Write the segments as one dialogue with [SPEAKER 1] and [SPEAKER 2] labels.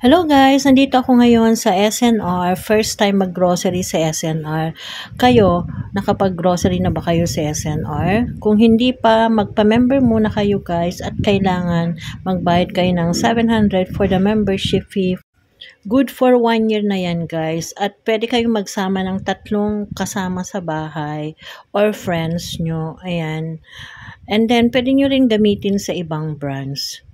[SPEAKER 1] Hello guys, nandito ako ngayon sa SNR. First time mag-grocery sa SNR. Kayo, nakapag-grocery na ba kayo sa SNR? Kung hindi pa, magpa-member muna kayo guys at kailangan magbayad kayo ng 700 for the membership fee. Good for 1 year na yan guys. At pwede kayong magsama ng tatlong kasama sa bahay or friends nyo. Ayan. And then, pwede nyo rin gamitin sa ibang brands.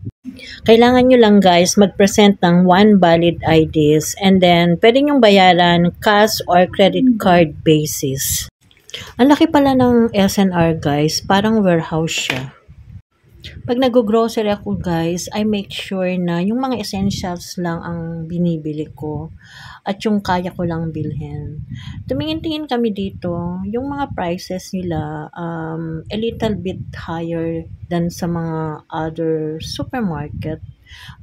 [SPEAKER 1] Kailangan nyo lang guys mag-present ng 1 valid IDs and then pwede nyong bayaran cash or credit card basis. Ang laki pala ng SNR guys, parang warehouse siya. Pag nag-grocery ako guys, I make sure na yung mga essentials lang ang binibili ko at yung kaya ko lang bilhin. Tumingin-tingin kami dito, yung mga prices nila a little bit higher than sa mga other supermarket.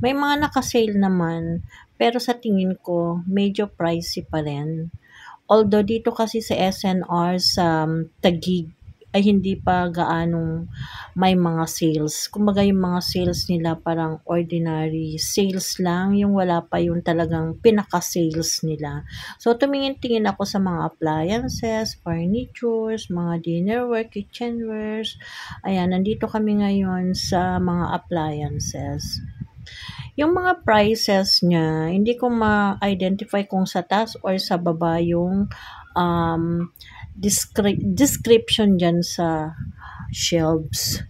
[SPEAKER 1] May mga naka-sale naman, pero sa tingin ko, medyo pricey pa rin. Although dito kasi sa SNR sa Taguig ay hindi pa gaanong may mga sales. Kumbaga yung mga sales nila parang ordinary sales lang, yung wala pa yung talagang pinaka-sales nila. So tumingin-tingin ako sa mga appliances, furnitures, mga dinnerware, kitchenwares. Ayan, nandito kami ngayon sa mga appliances. Yung mga prices niya, hindi ko ma-identify kung sa taas or sa baba yung um, description dyan sa shelves.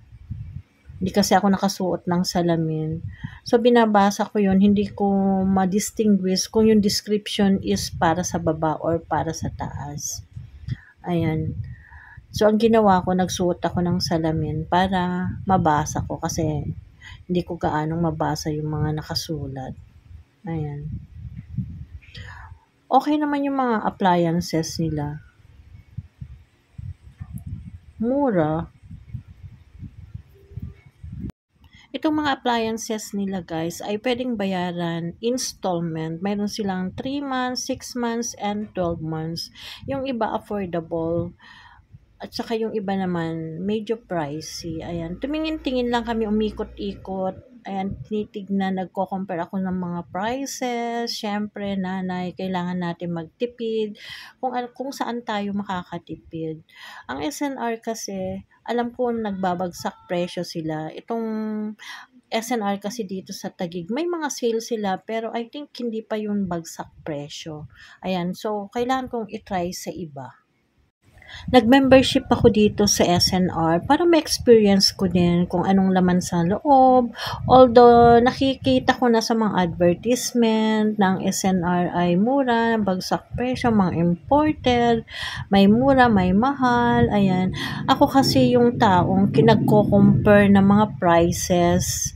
[SPEAKER 1] Hindi kasi ako nakasuot ng salamin. So, binabasa ko yun. Hindi ko ma-distinguish kung yung description is para sa baba or para sa taas. Ayan. So, ang ginawa ko, nagsuot ako ng salamin para mabasa ko kasi hindi ko gaanong mabasa yung mga nakasulat. Ayan. Okay naman yung mga appliances nila. Mura. Itong mga appliances nila guys ay pwedeng bayaran installment. Mayroon silang 3 months, 6 months, and 12 months. Yung iba affordable. At saka yung iba naman medyo pricey. Ayan. Tumingin-tingin lang kami, umikot-ikot. Ayan, tinitignan, nagko-compare ako ng mga prices. Siyempre, nanay, kailangan natin magtipid. Kung saan tayo makakatipid. Ang SNR kasi, alam ko nagbabagsak presyo sila. Itong SNR kasi dito sa Taguig, may mga sale sila pero I think hindi pa yun bagsak presyo. Ayan, so kailangan kong itry sa iba. Nag-membership ako dito sa SNR para ma-experience ko din kung anong laman sa loob. Although nakikita ko na sa mga advertisement ng SNR ay mura, bagsak presyo, mga imported, may mura, may mahal, ayan. Ako kasi yung taong kinagko-compare ng mga prices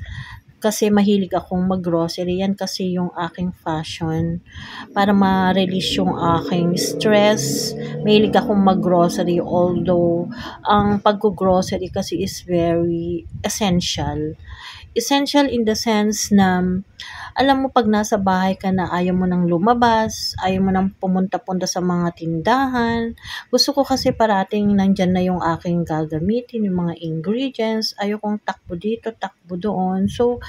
[SPEAKER 1] kasi mahilig akong mag-grocery. Yan kasi yung aking fashion para ma-release yung aking stress. Mahilig akong mag-grocery although ang pag-grocery kasi is very essential. Essential in the sense na alam mo pag nasa bahay ka na ayaw mo nang lumabas, ayaw mo nang pumunta-punta sa mga tindahan. Gusto ko kasi parating nandyan na yung aking gagamitin, yung mga ingredients. Ayaw kong takbo dito, takbo doon. So,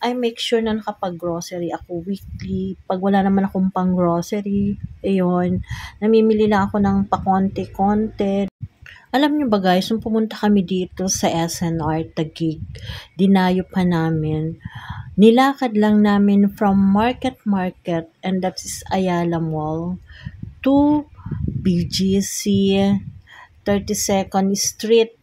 [SPEAKER 1] I make sure na nakapag-grocery ako weekly. Pag wala naman akong pang-grocery, ayun, namimili na ako ng pakonti-konti. Alam niyo ba guys, nung pumunta kami dito sa SNR Taguig, dinayo pa namin, nilakad lang namin from Market and that is Ayala Mall to BGC 32nd Street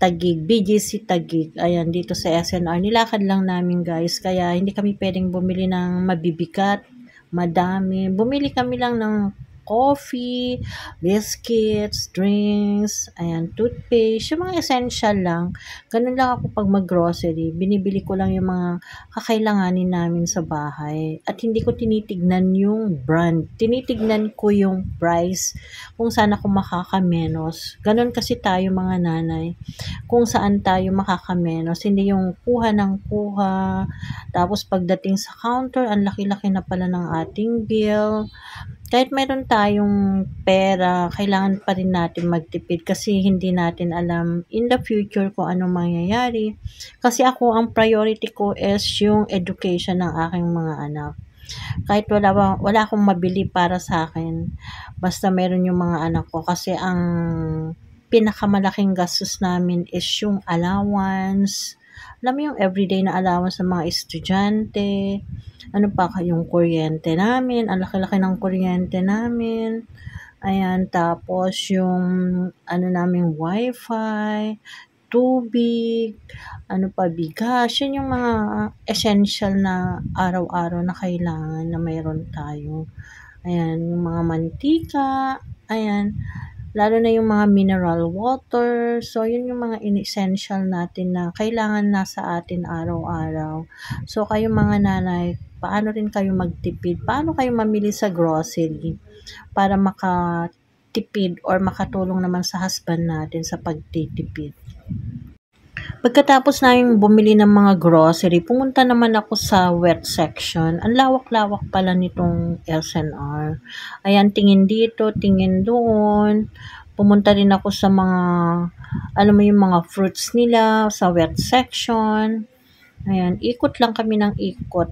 [SPEAKER 1] Taguig, BGC Taguig. Ayan, dito sa SNR. Nilakad lang namin guys, kaya hindi kami pwedeng bumili ng mabibigat, madami. Bumili kami lang ng coffee, biscuits, drinks, ayan, toothpaste, yung mga essential lang. Ganun lang ako pag mag-grocery. Binibili ko lang yung mga kakailanganin namin sa bahay. At hindi ko tinitignan yung brand. Tinitignan ko yung price kung saan ako makakamenos. Ganun kasi tayo mga nanay. Kung saan tayo makakamenos. Hindi yung kuha ng kuha. Tapos pagdating sa counter, ang laki-laki na pala ng ating bill. kahit mayroon tayong pera, kailangan pa rin natin magtipid kasi hindi natin alam in the future kung ano mangyayari. Kasi ako, ang priority ko is yung education ng aking mga anak. Kahit wala akong mabili para sa akin, basta meron yung mga anak ko kasi ang pinakamalaking gastos namin is yung allowance. Alam mo yung everyday na allowance ng mga estudyante, ano pa yung kuryente namin, ang laki-laki ng kuryente namin. Ayan, tapos yung ano namin wifi, tubig, ano pa bigas, yun yung mga essential na araw-araw na kailangan na mayroon tayo. Ayan, yung mga mantika, ayan, lalo na yung mga mineral water. So, yun yung mga essential natin na kailangan nasa atin araw-araw. So, kayong mga nanay, paano rin kayo magtipid? Paano kayo mamili sa grocery para makatipid or makatulong naman sa husband natin sa pagtitipid? Pagkatapos namin bumili ng mga grocery, pumunta naman ako sa wet section. Ang lawak-lawak pala nitong SNR. Ayan, tingin dito, tingin doon. Pumunta rin ako sa mga, alam mo yung mga fruits nila, sa wet section. Ayan, ikot lang kami ng ikot.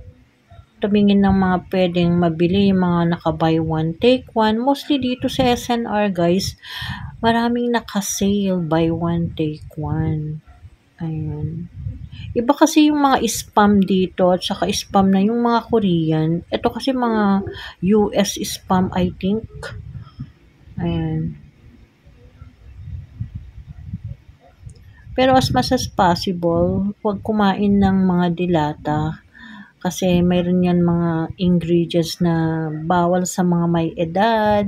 [SPEAKER 1] Tumingin ng mga pwedeng mabili, yung mga naka-buy one, take one. Mostly dito sa SNR, guys, maraming naka-sale, buy one, take one. Ayan. Iba kasi yung mga spam dito at saka spam na yung mga Korean. Ito kasi mga US spam, I think. Ayan. Pero as much as possible, huwag kumain ng mga dilata. Kasi mayroon yan mga ingredients na bawal sa mga may edad.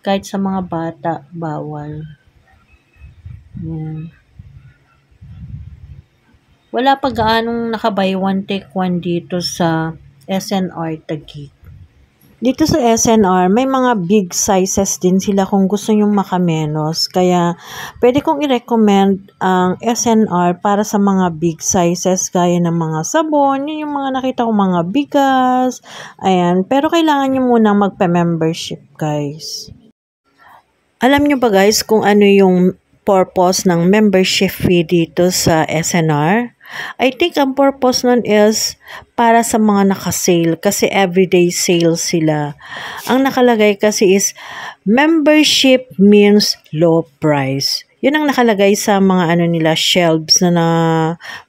[SPEAKER 1] Kahit sa mga bata, bawal. Ayan. Wala pa gaanong naka-buy one take one dito sa SNR Taguig. Dito sa SNR, may mga big sizes din sila kung gusto nyong makamenos. Kaya, pwede kong i-recommend ang SNR para sa mga big sizes gaya ng mga sabon. Yun yung mga nakita ko mga bigas. Ayan. Pero kailangan nyo munang magpa-membership, guys. Alam nyo ba guys kung ano yung purpose ng membership fee dito sa SNR? I think ang purpose nun is para sa mga naka-sale kasi everyday sale sila. Ang nakalagay kasi is membership means low price. Yun ang nakalagay sa mga ano nila shelves na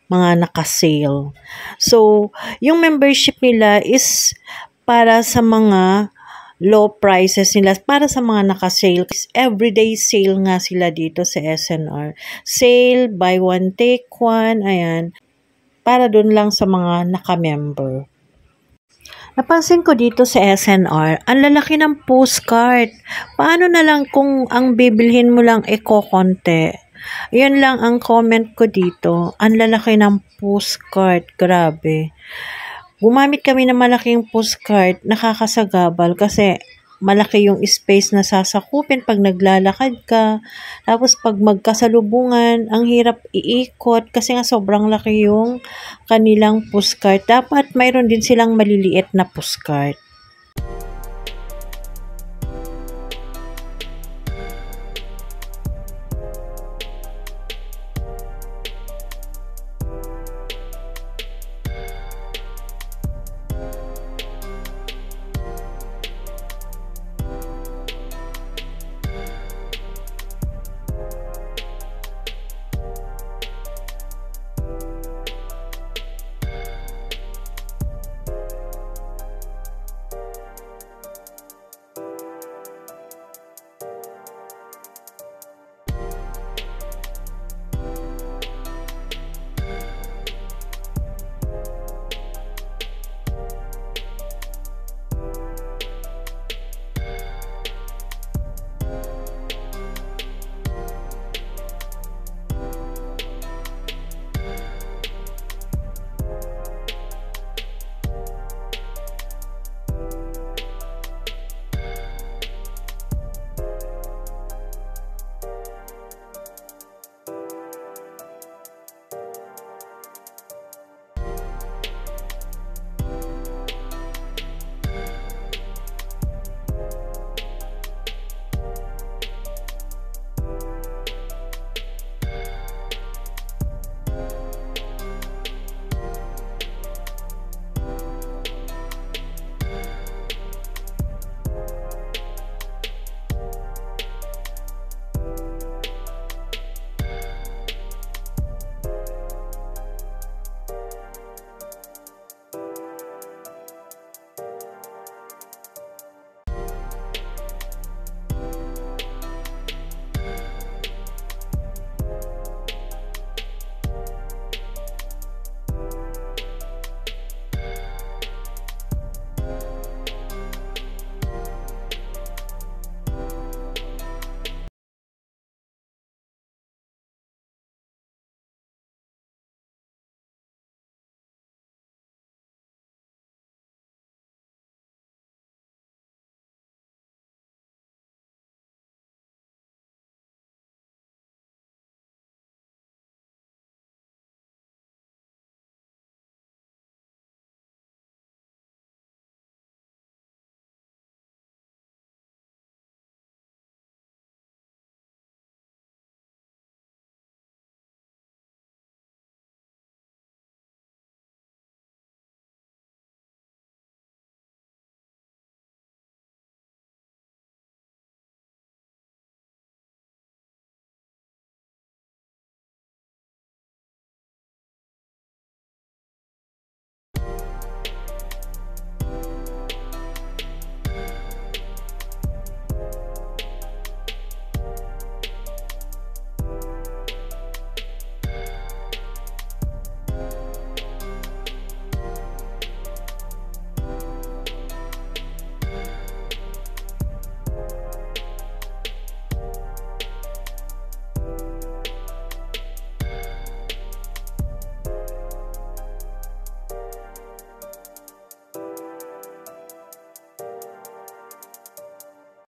[SPEAKER 1] mga naka-sale. So, yung membership nila is para sa mga low prices nila para sa mga naka-sale. Everyday sale nga sila dito sa SNR. Sale, buy one, take one, ayan. Para dun lang sa mga naka-member. Napansin ko dito sa SNR, ang lalaki ng postcard. Paano na lang kung ang bibilhin mo lang konti? Yan lang ang comment ko dito. Ang lalaki ng postcard. Grabe. Gumamit kami ng malaking postcard, nakakasagabal kasi malaki yung space na sasakupin pag naglalakad ka. Tapos pag magkasalubungan, ang hirap iikot kasi nga sobrang laki yung kanilang postcard. Dapat mayroon din silang maliliit na postcard.